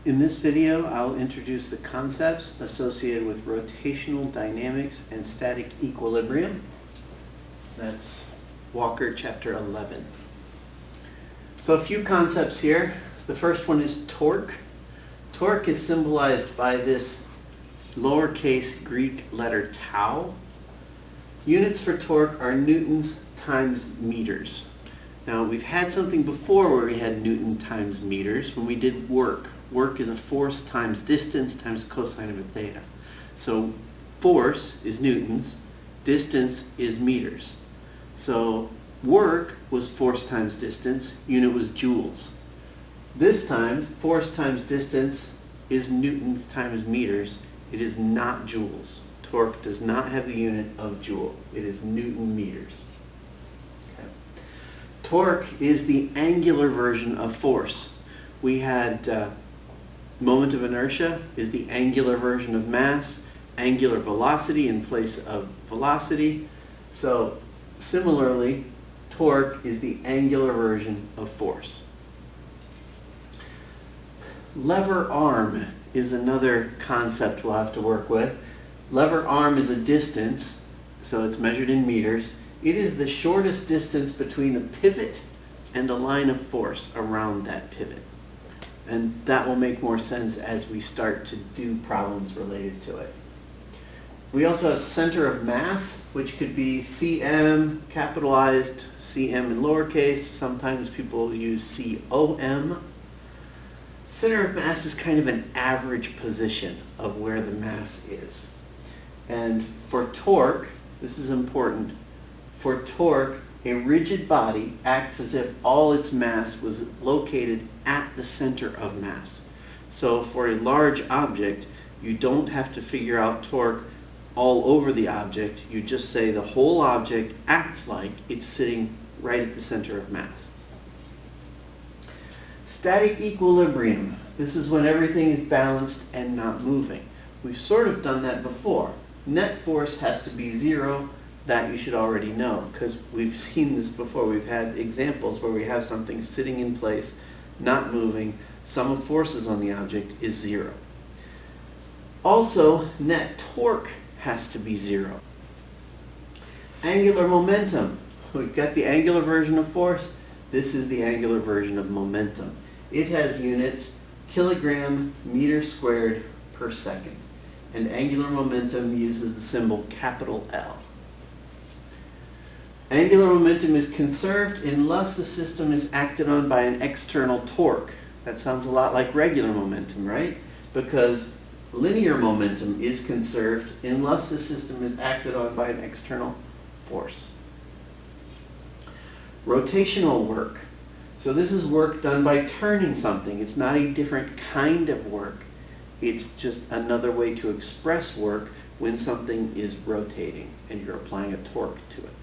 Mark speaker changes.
Speaker 1: In this video, I'll introduce the concepts associated with rotational dynamics and static equilibrium. That's Walker chapter 11. So a few concepts here. The first one is torque. Torque is symbolized by this lowercase Greek letter tau. Units for torque are newtons times meters. Now we've had something before where we had newton times meters when we did work. Work is a force times distance times cosine of a theta. So force is newtons, distance is meters. So work was force times distance, unit was joules. This time, force times distance is newtons times meters. It is not joules. Torque does not have the unit of joule. It is newton meters. Okay. Torque is the angular version of force. We had moment of inertia is the angular version of mass, angular velocity in place of velocity. So similarly, torque is the angular version of force. Lever arm is another concept we'll have to work with. Lever arm is a distance, so it's measured in meters. It is the shortest distance between a pivot and a line of force around that pivot. And that will make more sense as we start to do problems related to it. We also have center of mass, which could be cm, capitalized, cm in lowercase. Sometimes people use com. Center of mass is kind of an average position of where the mass is. And for torque, this is important, for torque, a rigid body acts as if all its mass was located at the center of mass. So for a large object, you don't have to figure out torque all over the object. You just say the whole object acts like it's sitting right at the center of mass. Static equilibrium. This is when everything is balanced and not moving. We've sort of done that before. Net force has to be zero. That you should already know because we've seen this before. We've had examples where we have something sitting in place, not moving. Sum of forces on the object is zero. Also, net torque has to be zero. Angular momentum. We've got the angular version of force. This is the angular version of momentum. It has units kilogram meter squared per second. And angular momentum uses the symbol capital L. Angular momentum is conserved unless the system is acted on by an external torque. That sounds a lot like regular momentum, right? Because linear momentum is conserved unless the system is acted on by an external force. Rotational work. So this is work done by turning something. It's not a different kind of work. It's just another way to express work when something is rotating and you're applying a torque to it.